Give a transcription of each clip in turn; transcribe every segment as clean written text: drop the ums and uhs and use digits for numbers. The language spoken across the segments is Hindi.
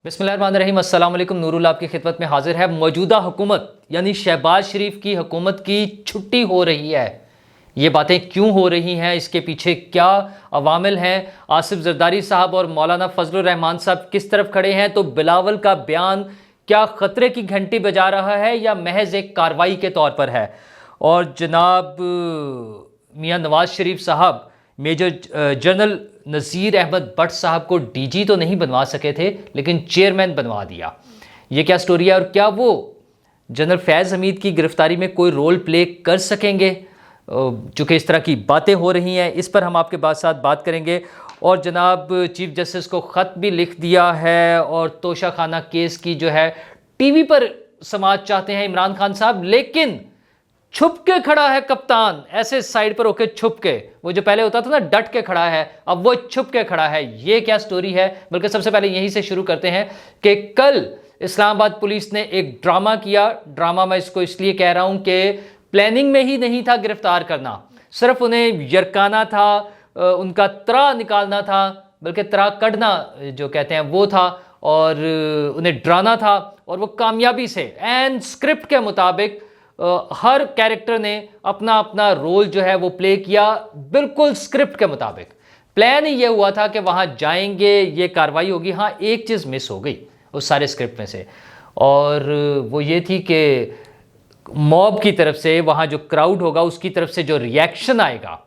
बिस्मिल्लाहिर्रहमानिर्रहीम, अस्सलाम वालेकुम। नूरुल आपकी खिदमत में हाजिर है। मौजूदा हुकूमत यानी शहबाज शरीफ की हुकूमत की छुट्टी हो रही है। ये बातें क्यों हो रही हैं, इसके पीछे क्या अवामिल हैं, आसिफ जरदारी साहब और मौलाना फजलुर रहमान साहब किस तरफ खड़े हैं, तो बिलावल का बयान क्या खतरे की घंटी बजा रहा है या महज एक कार्रवाई के तौर पर है। और जनाब मियां नवाज शरीफ साहब मेजर जनरल नज़ीर अहमद भट्ट साहब को डीजी तो नहीं बनवा सके थे, लेकिन चेयरमैन बनवा दिया। ये क्या स्टोरी है और क्या वो जनरल फैज़ हमीद की गिरफ्तारी में कोई रोल प्ले कर सकेंगे? चूँकि इस तरह की बातें हो रही हैं, इस पर हम आपके साथ बात करेंगे। और जनाब चीफ जस्टिस को ख़त भी लिख दिया है और तोशा खाना केस की जो है टीवी पर समाज चाहते हैं इमरान खान साहब, लेकिन छुप के खड़ा है कप्तान, ऐसे साइड पर होके छुप के। वो जो पहले होता था ना डट के खड़ा है, अब वो छुप के खड़ा है। ये क्या स्टोरी है? बल्कि सबसे पहले यहीं से शुरू करते हैं कि कल इस्लामाबाद पुलिस ने एक ड्रामा किया। ड्रामा मैं इसको इसलिए कह रहा हूं कि प्लानिंग में ही नहीं था गिरफ्तार करना, सिर्फ उन्हें यरकाना था, उनका त्रा निकालना था, बल्कि त्रा कढ़ना जो कहते हैं वो था, और उन्हें डराना था। और वो कामयाबी से एंड स्क्रिप्ट के मुताबिक हर कैरेक्टर ने अपना अपना रोल जो है वो प्ले किया, बिल्कुल स्क्रिप्ट के मुताबिक। प्लान ही ये हुआ था कि वहां जाएंगे, ये कार्रवाई होगी। हाँ, एक चीज़ मिस हो गई उस सारे स्क्रिप्ट में से, और वो ये थी कि मॉब की तरफ से, वहां जो क्राउड होगा उसकी तरफ से जो रिएक्शन आएगा,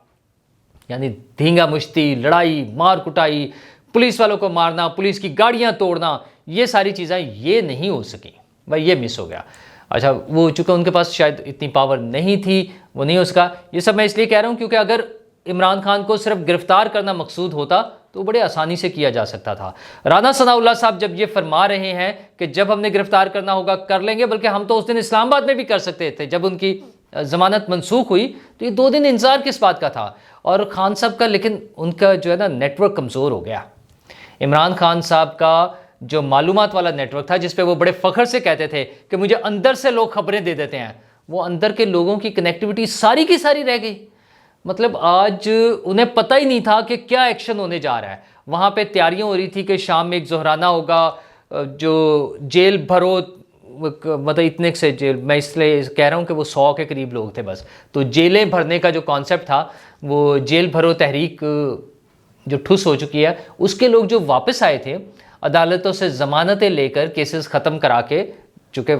यानी धींगा मुश्ती, लड़ाई, मार कुटाई, पुलिस वालों को मारना, पुलिस की गाड़ियां तोड़ना, ये सारी चीज़ें ये नहीं हो सकी भाई, ये मिस हो गया। अच्छा, वो चूँकि उनके पास शायद इतनी पावर नहीं थी, वो नहीं हो सका। ये सब मैं इसलिए कह रहा हूँ क्योंकि अगर इमरान खान को सिर्फ गिरफ्तार करना मकसूद होता तो बड़े आसानी से किया जा सकता था। राना सनाउल्लाह साहब जब ये फरमा रहे हैं कि जब हमने गिरफ्तार करना होगा कर लेंगे, बल्कि हम तो उस दिन इस्लामाबाद में भी कर सकते थे जब उनकी जमानत मनसूख हुई, तो ये 2 दिन इंतजार किस बात का था? और खान साहब का, लेकिन उनका जो है ना नेटवर्क कमज़ोर हो गया। इमरान खान साहब का जो मालूमात वाला नेटवर्क था, जिसपे वो बड़े फख्र से कहते थे कि मुझे अंदर से लोग खबरें दे देते हैं, वो अंदर के लोगों की कनेक्टिविटी सारी की सारी रह गई। मतलब आज उन्हें पता ही नहीं था कि क्या एक्शन होने जा रहा है। वहाँ पे तैयारियां हो रही थी कि शाम में एक जोहराना होगा, जो जेल भरो, मतलब इतने से जेल, मैं इसलिए कह रहा हूँ कि वो 100 के करीब लोग थे बस। तो जेलें भरने का जो कॉन्सेप्ट था, वो जेल भरो तहरीक जो ठुस हो चुकी है, उसके लोग जो वापस आए थे अदालतों से ज़मानतें लेकर, केसेस ख़त्म करा के, चूँकि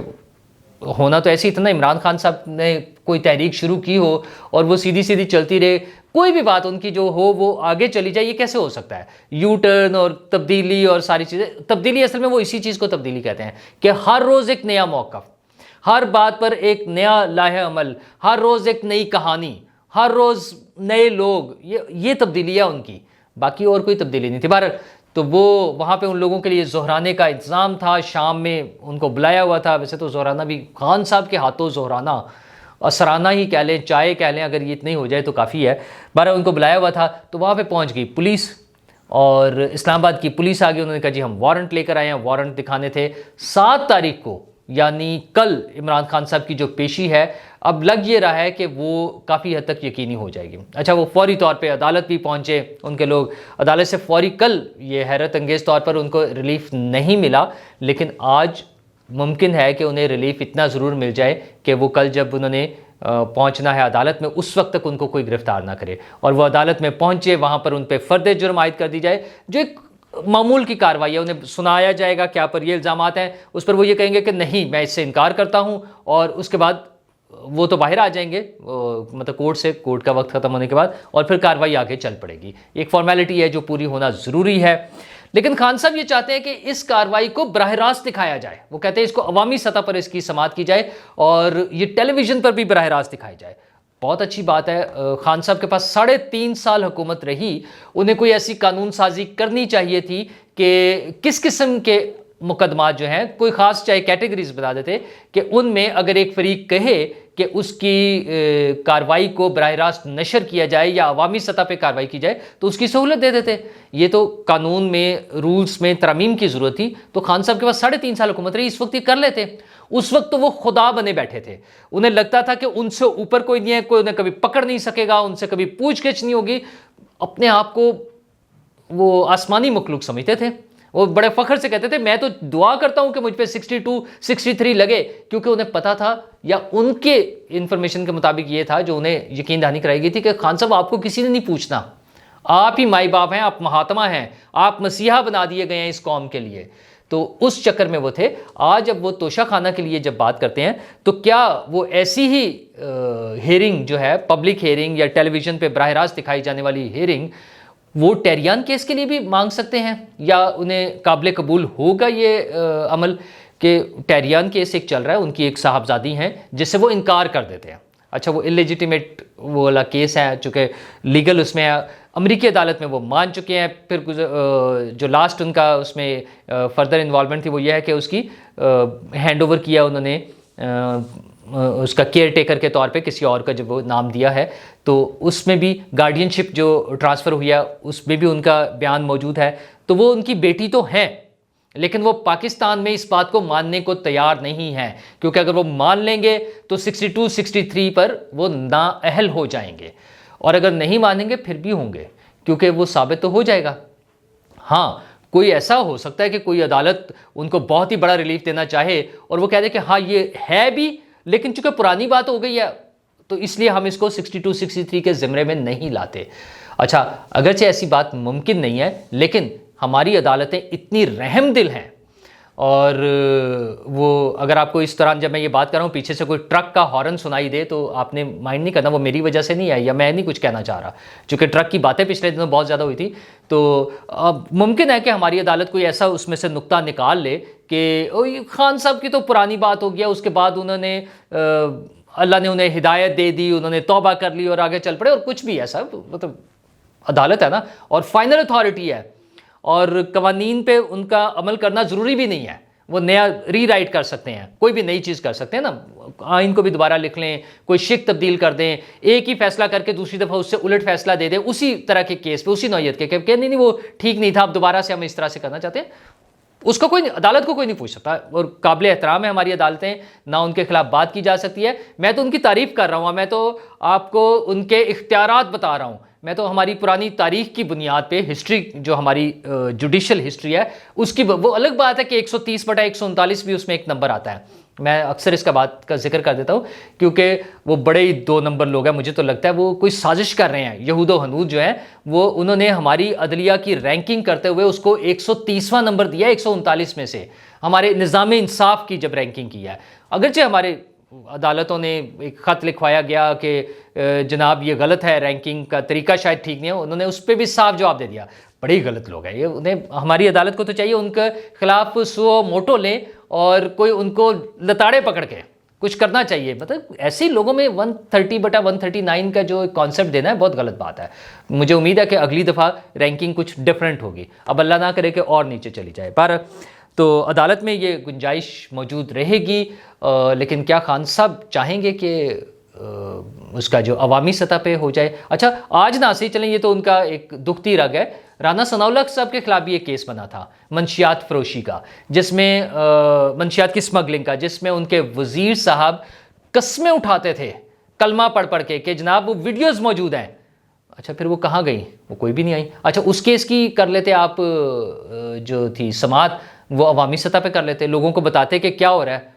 होना तो ऐसे ही था ना, इमरान खान साहब ने कोई तहरीक शुरू की हो और वो सीधी सीधी चलती रहे, कोई भी बात उनकी जो हो वो आगे चली जाए, ये कैसे हो सकता है? यू टर्न और तब्दीली और सारी चीज़ें, तब्दीली असल में वो इसी चीज़ को तब्दीली कहते हैं कि हर रोज़ एक नया मौक़िफ़, हर बात पर एक नया लाहे अमल, हर रोज़ एक नई कहानी, हर रोज़ नए लोग, ये तब्दीली है उनकी, बाकी और कोई तब्दीली नहीं थी। बहरहाल, तो वो वहाँ पे उन लोगों के लिए जोहराने का इंतज़ाम था, शाम में उनको बुलाया हुआ था। वैसे तो जोहराना भी खान साहब के हाथों जोहराना, असराना ही कह लें, चाय कह लें, अगर ये इतनी हो जाए तो काफ़ी है। बारह उनको बुलाया हुआ था, तो वहाँ पे पहुँच गई पुलिस, और इस्लामाबाद की पुलिस आ गई। उन्होंने कहा जी हम वारंट लेकर आए हैं। वारंट दिखाने थे 7 तारीख को, यानी कल इमरान खान साहब की जो पेशी है, अब लग ये रहा है कि वो काफ़ी हद तक यकीनी हो जाएगी। अच्छा, वो फौरी तौर पे अदालत भी पहुंचे, उनके लोग अदालत से फौरी, कल ये हैरत अंगेज़ तौर पर उनको रिलीफ नहीं मिला, लेकिन आज मुमकिन है कि उन्हें रिलीफ इतना ज़रूर मिल जाए कि वो कल जब उन्होंने पहुंचना है अदालत में, उस वक्त तक उनको कोई गिरफ्तार ना करे, और वो अदालत में पहुंचे, वहाँ पर उन पर फ़र्द जुर्म आयद कर दी जाए, जो एक मामूल की कार्रवाई है। उन्हें सुनाया जाएगा क्या पर ये इल्ज़ामात हैं, उस पर वो ये कहेंगे कि नहीं मैं इससे इनकार करता हूँ, और उसके बाद वो तो बाहर आ जाएंगे, मतलब कोर्ट से, कोर्ट का वक्त ख़त्म होने के बाद, और फिर कार्रवाई आगे चल पड़ेगी। एक फॉर्मेलिटी है जो पूरी होना ज़रूरी है। लेकिन खान साहब ये चाहते हैं कि इस कार्रवाई को बराह रास्त दिखाया जाए। वो कहते हैं इसको अवामी सतह पर इसकी समाअत की जाए और ये टेलीविज़न पर भी बराह रास्त दिखाई जाए। बहुत अच्छी बात है। खान साहब के पास 3.5 साल हुकूमत रही, उन्हें कोई ऐसी कानून साजी करनी चाहिए थी कि किस किस्म के मुकदमात जो हैं, कोई ख़ास चाहे कैटेगरीज बता देते कि उनमें अगर एक फरीक कहे कि उसकी कार्रवाई को बराह रास्त नशर किया जाए या अवामी सतह पे कार्रवाई की जाए, तो उसकी सहूलत दे देते। ये तो कानून में, रूल्स में तरमीम की ज़रूरत थी। तो खान साहब के पास 3.5 साल हुकूमत रही, इस वक्त ये कर लेते। उस वक्त तो वो खुदा बने बैठे थे, उन्हें लगता था कि उनसे ऊपर कोई नहीं है, कोई उन्हें कभी पकड़ नहीं सकेगा, उनसे कभी पूछ गिछ नहीं होगी। अपने आप को वो आसमानी मखलूक समझते थे। वो बड़े फख्र से कहते थे मैं तो दुआ करता हूं कि मुझ पे 62 63 लगे, क्योंकि उन्हें पता था या उनके इंफॉर्मेशन के मुताबिक ये था जो उन्हें यकीन दहानी कराई गई थी कि खान साहब आपको किसी ने नहीं पूछना, आप ही माई बाप हैं, आप महात्मा हैं, आप मसीहा बना दिए गए हैं इस कौम के लिए। तो उस चक्कर में वो थे। आज जब वो तोशा खाना के लिए जब बात करते हैं तो क्या वो ऐसी ही हेयरिंग जो है, पब्लिक हेयरिंग या टेलीविजन पे बराह रास्त दिखाई जाने वाली हेयरिंग, वो टेरियान केस के लिए भी मांग सकते हैं, या उन्हें काबिल कबूल होगा ये अमल कि टेरियान केस एक चल रहा है, उनकी एक साहबजादी हैं जिससे वो इनकार कर देते हैं। अच्छा, वो इलेजिटिमेट वो वाला केस है, चूँकि लीगल उसमें अमेरिकी अदालत में वो मान चुके हैं। फिर जो लास्ट उनका उसमें फर्दर इन्वॉल्वमेंट थी वो ये है कि उसकी हैंड ओवर किया उन्होंने उसका केयर टेकर के तौर पे किसी और का जब वो नाम दिया है, तो उसमें भी गार्डियनशिप जो ट्रांसफ़र हुई है उसमें भी उनका बयान मौजूद है। तो वो उनकी बेटी तो हैं, लेकिन वो पाकिस्तान में इस बात को मानने को तैयार नहीं है, क्योंकि अगर वो मान लेंगे तो 62 63 पर वो नाअहल हो जाएंगे, और अगर नहीं मानेंगे फिर भी होंगे, क्योंकि वो साबित तो हो जाएगा। हाँ, कोई ऐसा हो सकता है कि कोई अदालत उनको बहुत ही बड़ा रिलीफ देना चाहे और वो कह दे कि हाँ ये है भी, लेकिन चूंकि पुरानी बात हो गई है तो इसलिए हम इसको 62 63 के ज़िम्मे में नहीं लाते। अच्छा, अगरचे ऐसी बात मुमकिन नहीं है, लेकिन हमारी अदालतें इतनी रहमदिल हैं, और वो अगर आपको इस दौरान जब मैं ये बात कर रहा हूँ पीछे से कोई ट्रक का हॉर्न सुनाई दे तो आपने माइंड नहीं करना, वो मेरी वजह से नहीं है या मैं नहीं कुछ कहना चाह रहा, क्योंकि ट्रक की बातें पिछले दिनों बहुत ज़्यादा हुई थी। तो अब मुमकिन है कि हमारी अदालत कोई ऐसा उसमें से नुक्ता निकाल ले कि खान साहब की तो पुरानी बात हो गया, उसके बाद उन्होंने अल्लाह ने उन्हें हिदायत दे दी, उन्होंने तौबा कर ली और आगे चल पड़े, और कुछ भी ऐसा, मतलब अदालत है ना और फाइनल अथॉरिटी है, और कवानीन पे उनका अमल करना ज़रूरी भी नहीं है, वो नया रीराइट कर सकते हैं, कोई भी नई चीज़ कर सकते हैं ना, आइन को भी दोबारा लिख लें, कोई शिक तब्दील कर दें, एक ही फैसला करके दूसरी दफ़ा उससे उलट फैसला दे दें उसी तरह के केस पे, उसी नौयत के नहीं वो ठीक नहीं था, अब दोबारा से हम इस तरह से करना चाहते हैं, उसको कोई अदालत को कोई नहीं पूछ सकता। और काबिल एहतराम है हमारी अदालतें, ना उनके खिलाफ बात की जा सकती है। मैं तो उनकी तारीफ़ कर रहा हूँ, मैं तो आपको उनके इख्तियारात बता रहा हूँ, मैं तो हमारी पुरानी तारीख की बुनियाद पे हिस्ट्री जो हमारी जुडिशल हिस्ट्री है उसकी वो अलग बात है कि 130/139 भी उसमें एक नंबर आता है। मैं अक्सर इसका बात का जिक्र कर देता हूँ क्योंकि वो बड़े ही 2 नंबर लोग हैं, मुझे तो लगता है वो कोई साजिश कर रहे हैं। यहूद हनूद जो है वो उन्होंने हमारी अदलिया की रैंकिंग करते हुए उसको 130वां नंबर दिया 139 में से, हमारे निज़ाम इंसाफ की जब रैंकिंग की है। अगरचे हमारे अदालतों ने एक ख़त लिखवाया गया कि जनाब ये गलत है, रैंकिंग का तरीका शायद ठीक नहीं है, उन्होंने उस पर भी साफ जवाब दे दिया। बड़े ही गलत लोग हैं ये, उन्हें हमारी अदालत को तो चाहिए उनके खिलाफ सो मोटो लें और कोई उनको लताड़े पकड़ के कुछ करना चाहिए। मतलब ऐसे लोगों में 130/139 का जो कॉन्सेप्ट देना है बहुत गलत बात है। मुझे उम्मीद है कि अगली दफ़ा रैंकिंग कुछ डिफरेंट होगी, अब अल्लाह ना करे कि और नीचे चली जाए। पर तो अदालत में ये गुंजाइश मौजूद रहेगी, लेकिन क्या खान साहब चाहेंगे कि उसका जो अवामी सतह पे हो जाए? अच्छा, आज ना सही चलें, ये तो उनका एक दुखती रग है। राना सनाउल्लाह साहब के खिलाफ भी एक केस बना था मंशियात फरोशी का, जिसमें मंशियात की स्मगलिंग का, जिसमें उनके वजीर साहब कस्में उठाते थे कलमा पढ़ पढ़ के कि जनाब वो वीडियोस मौजूद हैं। अच्छा, फिर वो कहाँ गई? वो कोई भी नहीं आई। अच्छा, उस केस की कर लेते आप, जो थी समात, वो अवामी सतह पे कर लेते, लोगों को बताते कि क्या हो रहा है।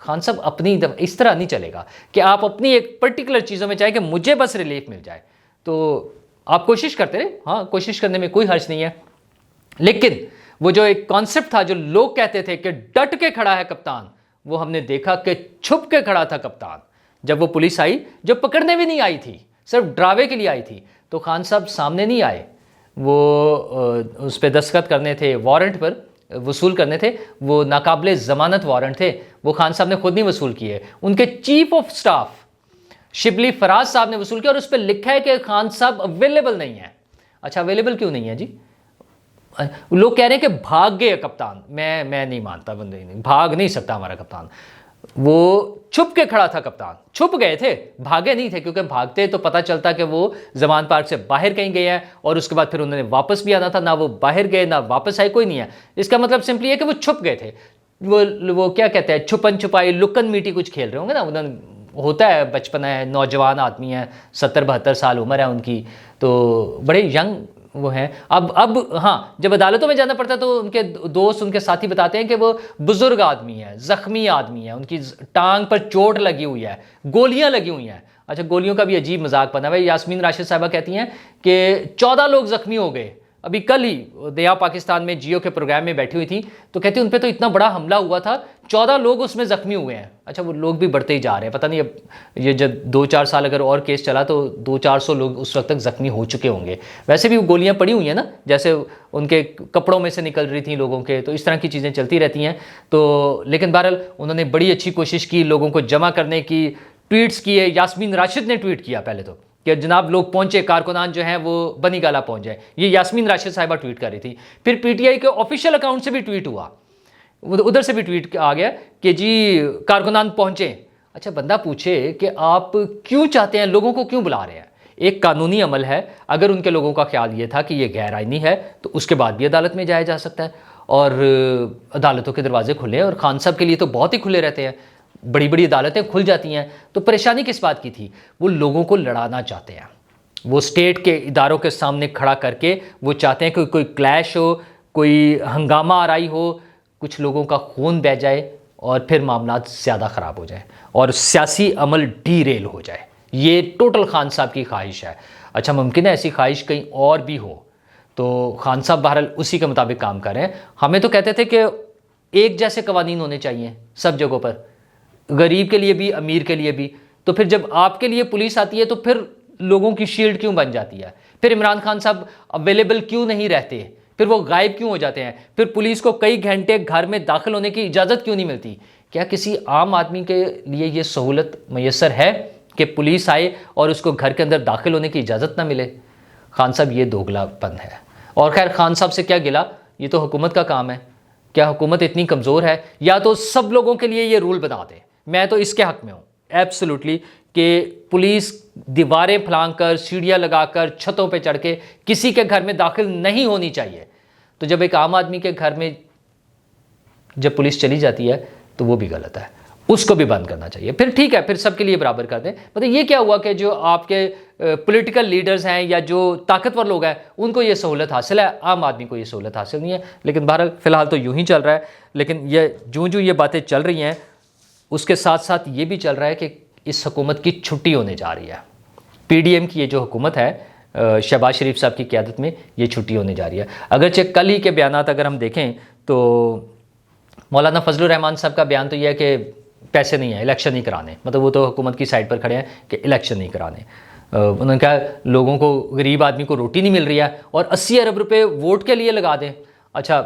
खान साहब अपनी इस तरह नहीं चलेगा कि आप अपनी एक पर्टिकुलर चीज़ों में चाहे कि मुझे बस रिलीफ मिल जाए, तो आप कोशिश करते रहे। हाँ, कोशिश करने में कोई हर्ज नहीं है, लेकिन वो जो एक कॉन्सेप्ट था जो लोग कहते थे कि डट के खड़ा है कप्तान, वो हमने देखा कि छुप के खड़ा था कप्तान। जब वो पुलिस आई, जो पकड़ने भी नहीं आई थी, सिर्फ ड्रावे के लिए आई थी, तो खान साहब सामने नहीं आए। वो उस पर दस्तखत करने थे, वारंट पर वसूल करने थे, वो नाकाबिले ज़मानत वारंट थे, वो खान साहब ने खुद नहीं वसूल किए, उनके chief of staff Shibli Faraz साहब ने वसूल किया, और उस पर लिखा है कि खान साहब अवेलेबल नहीं है। अच्छा, अवेलेबल क्यों नहीं है जी? लोग कह रहे हैं कि भाग गए कप्तान। मैं नहीं मानता, बंदे नहीं भाग नहीं सकता हमारा कप्तान। वो छुप के खड़ा था कप्तान, छुप गए थे, भागे नहीं थे, क्योंकि भागते तो पता चलता कि वो जमान पार्क से बाहर कहीं गए हैं और उसके बाद फिर उन्होंने वापस भी आना था। ना वो बाहर गए ना वापस आए, कोई नहीं है। इसका मतलब सिंपली है कि वो छुप गए थे। वो क्या कहते हैं, छुपन छुपाई लुकन मीटी कुछ खेल रहे होंगे ना, उन्होंने होता है, बचपन है, नौजवान आदमी है, 70-72 साल उम्र है उनकी, तो बड़े यंग वो हैं। अब हाँ, जब अदालतों में जाना पड़ता है तो उनके दोस्त, उनके साथी बताते हैं कि वो बुजुर्ग आदमी है, जख्मी आदमी है, उनकी टांग पर चोट लगी हुई है, गोलियां लगी हुई हैं। अच्छा, गोलियों का भी अजीब मजाक बना हुआ है। यास्मीन राशिद साहबा कहती हैं कि 14 लोग जख्मी हो गए। अभी कल ही दया पाकिस्तान में जियो के प्रोग्राम में बैठी हुई थी, तो कहती उन पे तो इतना बड़ा हमला हुआ था, 14 लोग उसमें जख्मी हुए हैं। अच्छा, वो लोग भी बढ़ते ही जा रहे हैं, पता नहीं अब ये जब 2-4 साल अगर और केस चला तो 200-400 लोग उस वक्त तक जख्मी हो चुके होंगे। वैसे भी वो गोलियां पड़ी हुई हैं ना, जैसे उनके कपड़ों में से निकल रही थी लोगों के, तो इस तरह की चीज़ें चलती रहती हैं। तो लेकिन बहरहाल उन्होंने बड़ी अच्छी कोशिश की लोगों को जमा करने की, ट्वीट्स किए। यास्मीन राशिद ने ट्वीट किया पहले तो कि जनाब लोग पहुंचे, कारकुनान जो हैं वो बनी गाला पहुंच जाए, ये यास्मीन राशिद साहिबा ट्वीट कर रही थी। फिर पीटीआई के ऑफिशियल अकाउंट से भी ट्वीट हुआ, उधर से भी ट्वीट आ गया कि जी कारकुनान पहुंचे। अच्छा, बंदा पूछे कि आप क्यों चाहते हैं, लोगों को क्यों बुला रहे हैं? एक कानूनी अमल है, अगर उनके लोगों का ख्याल ये था कि ये गैर आईनी है तो उसके बाद भी अदालत में जाया जा सकता है, और अदालतों के दरवाजे खुले हैं, और खान साहब के लिए तो बहुत ही खुले रहते हैं, बड़ी बड़ी अदालतें खुल जाती हैं। तो परेशानी किस बात की थी? वो लोगों को लड़ाना चाहते हैं, वो स्टेट के इदारों के सामने खड़ा करके वो चाहते हैं कि कोई क्लैश हो, कोई हंगामा आराई हो, कुछ लोगों का खून बह जाए और फिर मामला ज़्यादा ख़राब हो जाए और सियासी अमल डीरेल हो जाए। ये टोटल खान साहब की ख्वाहिश है। अच्छा, मुमकिन है ऐसी ख्वाहिश कहीं और भी हो, तो खान साहब बहरहाल उसी के मुताबिक काम कर रहे हैं। हमें तो कहते थे कि एक जैसे कवानीन होने चाहिए सब जगहों पर, गरीब के लिए भी, अमीर के लिए भी। तो फिर जब आपके लिए पुलिस आती है तो फिर लोगों की शील्ड क्यों बन जाती है? फिर इमरान खान साहब अवेलेबल क्यों नहीं रहते? फिर वो गायब क्यों हो जाते हैं? फिर पुलिस को कई घंटे घर में दाखिल होने की इजाज़त क्यों नहीं मिलती? क्या किसी आम आदमी के लिए ये सहूलत मैसर है कि पुलिस आए और उसको घर के अंदर दाखिल होने की इजाज़त ना मिले? खान साहब, ये दोगलापन है। और खैर, खान साहब से क्या गिला, ये तो हुकूमत का काम है। क्या हुकूमत इतनी कमज़ोर है? या तो सब लोगों के लिए ये रूल बना दे। मैं तो इसके हक में हूँ एब्सोल्युटली कि पुलिस दीवारें फलांकर, सीढ़ियाँ लगाकर, छतों पे चढ़ के किसी के घर में दाखिल नहीं होनी चाहिए। तो जब एक आम आदमी के घर में जब पुलिस चली जाती है तो वो भी गलत है, उसको भी बंद करना चाहिए। फिर ठीक है, फिर सबके लिए बराबर कर दें। मतलब ये क्या हुआ कि जो आपके पॉलिटिकल लीडर्स हैं या जो ताकतवर लोग हैं उनको ये सहूलत हासिल है, आम आदमी को ये सहूलत हासिल नहीं है। लेकिन बहरहाल फ़िलहाल तो यूँ ही चल रहा है। लेकिन ये जो ये बातें चल रही हैं उसके साथ साथ ये भी चल रहा है कि इस हुकूमत की छुट्टी होने जा रही है। पीडीएम की ये जो हुकूमत है शहबाज शरीफ साहब की क़यादत में, ये छुट्टी होने जा रही है। अगरचे कल ही के बयानात अगर हम देखें तो मौलाना फजलुर रहमान साहब का बयान तो यह है कि पैसे नहीं है, इलेक्शन नहीं कराने। मतलब वो तो हुकूमत की साइड पर खड़े हैं कि इलेक्शन नहीं कराने। उन्होंने कहा लोगों को, गरीब आदमी को रोटी नहीं मिल रही है और 80 अरब रुपये वोट के लिए लगा दें। अच्छा,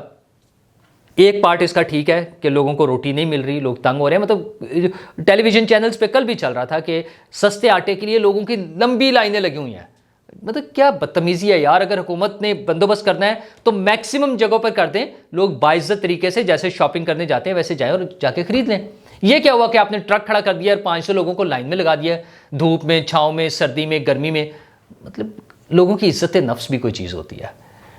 एक पार्ट इसका ठीक है कि लोगों को रोटी नहीं मिल रही, लोग तंग हो रहे हैं। मतलब टेलीविज़न चैनल्स पे कल भी चल रहा था कि सस्ते आटे के लिए लोगों की लंबी लाइनें लगी हुई हैं। मतलब क्या बदतमीज़ी है यार। अगर हुकूमत ने बंदोबस्त करना है तो मैक्सिमम जगहों पर कर दें, लोग बाइज्जत तरीके से जैसे शॉपिंग करने जाते हैं वैसे जाएं और जाके खरीद लें। ये क्या हुआ कि आपने ट्रक खड़ा कर दिया और 500 लोगों को लाइन में लगा दिया, धूप में, छाँव में, सर्दी में, गर्मी में। मतलब लोगों की इज्जत नफ्स भी कोई चीज़ होती है।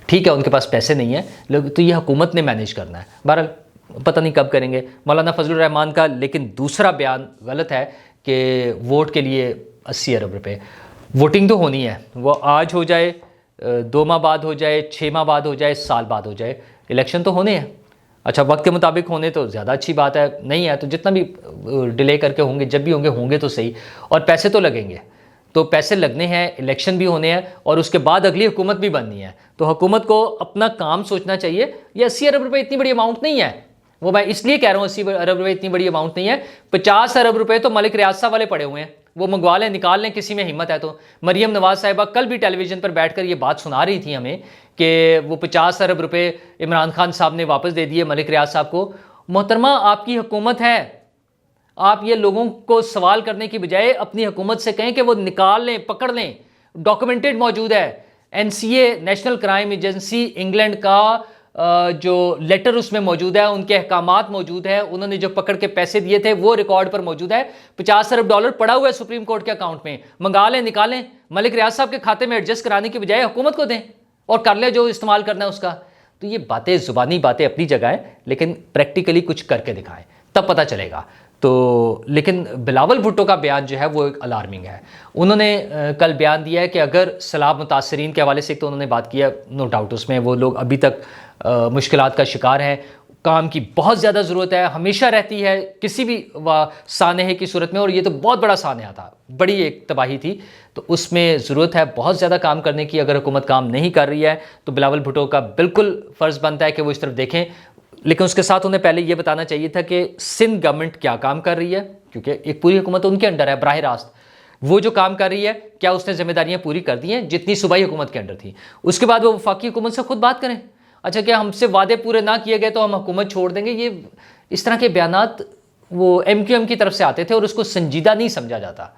ठीक है, उनके पास पैसे नहीं है, लोग तो ये हुकूमत ने मैनेज करना है। बहरहाल पता नहीं कब करेंगे मौलाना फजलुर रहमान का। लेकिन दूसरा बयान गलत है कि वोट के लिए 80 अरब रुपये। वोटिंग तो होनी है, वो आज हो जाए, 2 माह बाद हो जाए, 6 माह बाद हो जाए, साल बाद हो जाए, इलेक्शन तो होने हैं। अच्छा, वक्त के मुताबिक होने तो ज़्यादा अच्छी बात है, नहीं है तो जितना भी डिले करके होंगे, जब भी होंगे तो सही। और पैसे तो लगेंगे, तो पैसे लगने हैं, इलेक्शन भी होने हैं और उसके बाद अगली हुकूमत भी बननी है। तो हुकूमत को अपना काम सोचना चाहिए। ये 80 अरब रुपये इतनी बड़ी अमाउंट नहीं है। वो मैं इसलिए कह रहा हूँ 80 अरब रुपये इतनी बड़ी अमाउंट नहीं है। 50 अरब रुपये तो मलिक रियाज साहब वाले पड़े हुए हैं, वो मंगवा लें, निकाल लें, किसी में हिम्मत है तो। मरियम नवाज साहिबा कल भी टेलीविज़न पर बैठकर ये बात सुना रही थी हमें कि वो 50 अरब रुपये इमरान खान साहब ने वापस दे दिए मलिक रियाज साहब को। मोहतरमा, आपकी हुकूमत है, आप ये लोगों को सवाल करने की बजाय अपनी हुकूमत से कहें कि वो निकाल लें, पकड़ लें। डॉक्यूमेंटेड मौजूद है, NCA national crime agency England का जो लेटर उसमें मौजूद है, उनके अहकामात मौजूद है, उन्होंने जो पकड़ के पैसे दिए थे वो रिकॉर्ड पर मौजूद है। 50 अरब डॉलर पड़ा हुआ है सुप्रीम कोर्ट के अकाउंट में, मंगा लें, निकालें, मलिक रियाज साहब के खाते में एडजस्ट कराने की बजाय हुकूमत को दें और कर ले जो इस्तेमाल करना है उसका। तो ये बातें, जुबानी बातें अपनी जगह है, लेकिन प्रैक्टिकली कुछ करके दिखाएं, तब पता चलेगा। तो लेकिन बिलावल भुट्टो का बयान जो है वो एक अलार्मिंग है। उन्होंने कल बयान दिया है कि अगर सैलाब मुतासरीन के हवाले से तो उन्होंने बात किया, नो डाउट उसमें वो लोग अभी तक मुश्किलात का शिकार हैं, काम की बहुत ज़्यादा ज़रूरत है, हमेशा रहती है किसी भी सानहे की सूरत में, और ये तो बहुत बड़ा सानहा था, बड़ी एक तबाही थी, तो उसमें ज़रूरत है बहुत ज़्यादा काम करने की। अगर हुकूमत काम नहीं कर रही है तो बिलावल भुट्टो का बिल्कुल फ़र्ज़ बनता है कि वो इस तरफ देखें। लेकिन उसके साथ उन्हें पहले ये बताना चाहिए था कि सिंध गवर्नमेंट क्या काम कर रही है, क्योंकि एक पूरी हुकूमत उनके अंडर है बराह रास्त। वो जो काम कर रही है क्या उसने जिम्मेदारियां पूरी कर दी हैं जितनी सूबाई हुकूमत के अंडर थी? उसके बाद वो वफाकी हुकूमत से खुद बात करें। अच्छा, क्या हमसे वादे पूरे ना किए गए तो हम हुकूमत छोड़ देंगे? ये इस तरह के बयानात वो MQM की तरफ से आते थे और उसको संजीदा नहीं समझा जाता।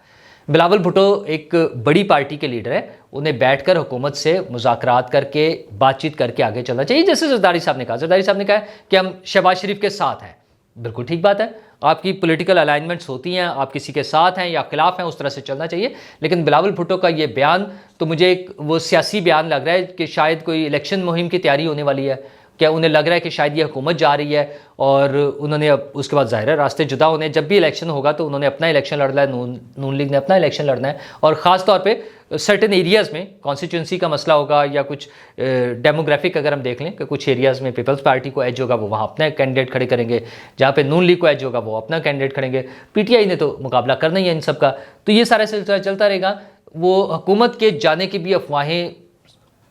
बिलावल भुट्टो एक बड़ी पार्टी के लीडर है, उन्हें बैठकर हुकूमत से मुज़ाकरात करके बातचीत करके आगे चलना चाहिए। जैसे जरदारी साहब ने कहा, जरदारी साहब ने कहा कि हम शहबाज शरीफ के साथ हैं, बिल्कुल ठीक बात है, आपकी पॉलिटिकल अलाइनमेंट्स होती हैं, आप किसी के साथ हैं या खिलाफ हैं, उस तरह से चलना चाहिए। लेकिन बिलावल भुट्टो का ये बयान तो मुझे एक वो सियासी बयान लग रहा है कि शायद कोई इलेक्शन मुहिम की तैयारी होने वाली है। क्या उन्हें लग रहा है कि शायद ये हुकूमत जा रही है और उन्होंने अब उसके बाद ज़ाहिर है रास्ते जुदा होने, जब भी इलेक्शन होगा तो उन्होंने अपना इलेक्शन लड़ना है, नून लीग ने अपना इलेक्शन लड़ना है, और ख़ास तौर पे सर्टेन एरियाज़ में कॉन्स्टिट्यूंसी का मसला होगा या कुछ डेमोग्राफिक अगर हम देख लें कि कुछ एरियाज़ में पीपल्स पार्टी को एज होगा, वो वहाँ अपना कैंडिडेट खड़े करेंगे, जहाँ पे नून लीग को एज होगा वो अपना कैंडिडेट खड़ेंगे, PTI ने तो मुकाबला करना ही है इन सब का। तो ये सारा सिलसिला चलता रहेगा। वो हुकूमत के जाने की भी अफवाहें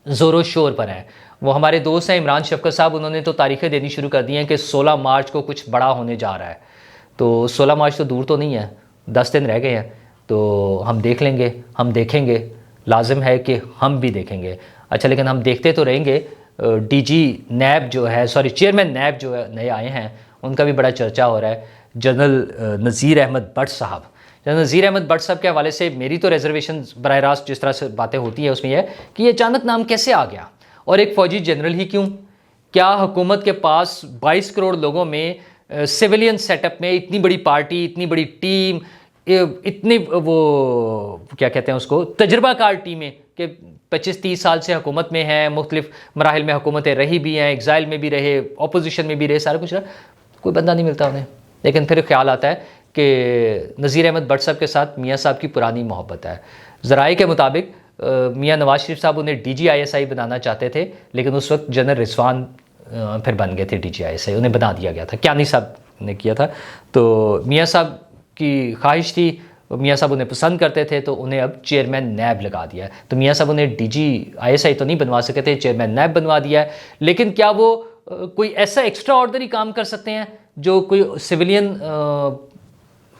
ज़ोरों शोर पर हैं। वो हमारे दोस्त हैं इमरान शफकत साहब, उन्होंने तो तारीखें देनी शुरू कर दी हैं कि 16 मार्च को कुछ बड़ा होने जा रहा है। तो 16 मार्च तो दूर तो नहीं है, 10 दिन रह गए हैं, तो हम देख लेंगे, हम देखेंगे, लाजिम है कि हम भी देखेंगे। अच्छा, लेकिन हम देखते तो रहेंगे। DG नैब जो है, सॉरी चेयरमैन नैब जो है नए आए हैं, उनका भी बड़ा चर्चा हो रहा है, जनरल नज़ीर अहमद भट्ट साहब। जनरल नज़ीर अहमद भट्ट साहब के हवाले से मेरी तो रिजर्वेशन बराह रास्त जिस तरह से बातें होती है उसमें यह कि ये अचानक नाम कैसे आ गया, और एक फ़ौजी जनरल ही क्यों? क्या हुकूमत के पास 22 करोड़ लोगों में सिविलियन सेटअप में इतनी बड़ी पार्टी, इतनी बड़ी टीम, इतनी वो क्या कहते हैं उसको, तजर्बाकार टीमें कि 25-30 साल से हुकूमत में हैं, मुख्तलिफ मराहिल में हुकूमतें रही भी हैं, एग्ज़ाइल में भी रहे, अपोजिशन में भी रहे, सारा कुछ रहा, कोई बंदा नहीं मिलता उन्हें। लेकिन फिर ख्याल आता है कि नज़ीर अहमद भट्ट साहब के साथ मियाँ साहब की पुरानी मोहब्बत है। ज़राए के मुताबिक मियाँ नवाज शरीफ साहब उन्हें DG-ISI बनाना चाहते थे, लेकिन उस वक्त जनरल रिजवान फिर बन गए थे DG-ISI, उन्हें बना दिया गया था, क्यानी साहब ने किया था। तो मियाँ साहब की ख्वाहिश थी, मियाँ साहब उन्हें पसंद करते थे, तो उन्हें अब चेयरमैन नैब लगा दिया है। तो मियाँ साहब उन्हें DG-ISI तो नहीं बनवा सके थे, चेयरमैन नैब बनवा दिया है। लेकिन क्या वो कोई ऐसा एक्स्ट्रा ऑर्डनरी काम कर सकते हैं जो कोई सिविलियन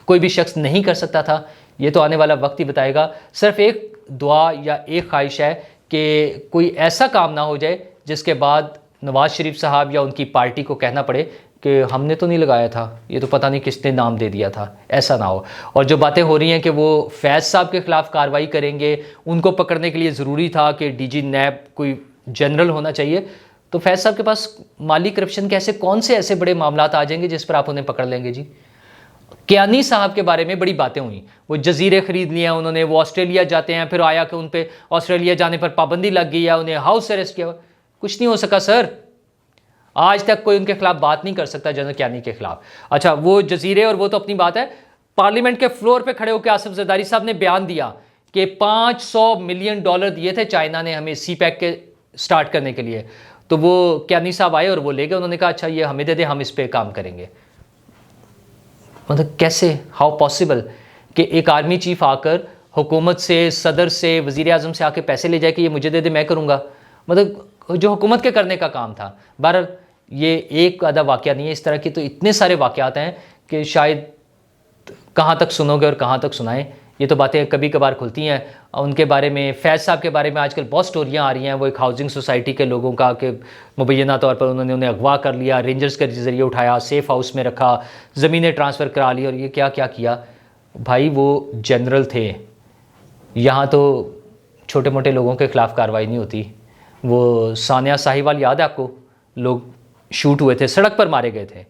कोई भी शख्स नहीं कर सकता था? ये तो आने वाला वक्त ही बताएगा। सिर्फ एक दुआ या एक ख्वाहिश है कि कोई ऐसा काम ना हो जाए जिसके बाद नवाज़ शरीफ साहब या उनकी पार्टी को कहना पड़े कि हमने तो नहीं लगाया था, ये तो पता नहीं किसने नाम दे दिया था, ऐसा ना हो। और जो बातें हो रही हैं कि वो फैज़ साहब के ख़िलाफ़ कार्रवाई करेंगे, उनको पकड़ने के लिए ज़रूरी था कि DG नैब कोई जनरल होना चाहिए, तो फैज़ साहब के पास माली करप्शन कैसे, कौन से ऐसे बड़े मामलात आ जाएंगे जिस पर आप उन्हें पकड़ लेंगे जी? क्यानी साहब के बारे में बड़ी बातें हुई, वो जजीरे खरीद लिया उन्होंने, वो ऑस्ट्रेलिया जाते हैं, फिर आया कि उन पे ऑस्ट्रेलिया जाने पर पाबंदी लग गई है, उन्हें हाउस अरेस्ट किया। कुछ नहीं हो सका सर, आज तक कोई उनके खिलाफ बात नहीं कर सकता जनरल क्यानी के खिलाफ। अच्छा, वो जजीरे और वो तो अपनी बात है, पार्लियामेंट के फ्लोर पे खड़े होकर आसिफ जरदारी साहब ने बयान दिया कि $500 मिलियन दिए थे चाइना ने हमें CPEC के स्टार्ट करने के लिए। तो वो क्यानी साहब आए और वो ले गए, उन्होंने कहा अच्छा ये हमें दे दे, हम इस पर काम करेंगे। मतलब कैसे, हाउ पॉसिबल कि एक आर्मी चीफ आकर हुकूमत से, सदर से, वज़ीर आज़म से आके पैसे ले जाए कि ये मुझे दे दे, मैं करूँगा। मतलब जो हुकूमत के करने का काम था। बहरहाल ये एक आधा वाक़या नहीं है, इस तरह की तो इतने सारे वाक़यात हैं कि शायद कहाँ तक सुनोगे और कहाँ तक सुनाएं। ये तो बातें कभी कभार खुलती हैं। उनके बारे में, फैज़ साहब के बारे में आजकल बहुत स्टोरियाँ आ रही हैं। वो एक हाउसिंग सोसाइटी के लोगों का कि मुबैना तौर पर उन्होंने उन्हें अगवा कर लिया, रेंजर्स के ज़रिए उठाया, सेफ़ हाउस में रखा, ज़मीनें ट्रांसफ़र करा ली और ये क्या क्या किया। भाई वो जनरल थे, यहाँ तो छोटे मोटे लोगों के ख़िलाफ़ कार्रवाई नहीं होती। वो सानिया साहिवाल याद है आपको, लोग शूट हुए थे, सड़क पर मारे गए थे,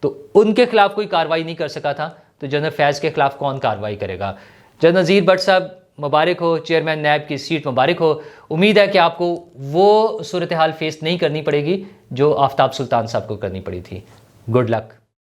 तो उनके खिलाफ कोई कार्रवाई नहीं कर सका था, तो जनरल फैज़ के खिलाफ कौन कार्रवाई करेगा। जनरल नज़ीर भट्ट साहब मुबारक हो, चेयरमैन नैब की सीट मुबारक हो। उम्मीद है कि आपको वो सूरत हाल फेस नहीं करनी पड़ेगी जो आफ्ताब सुल्तान साहब को करनी पड़ी थी। Good luck.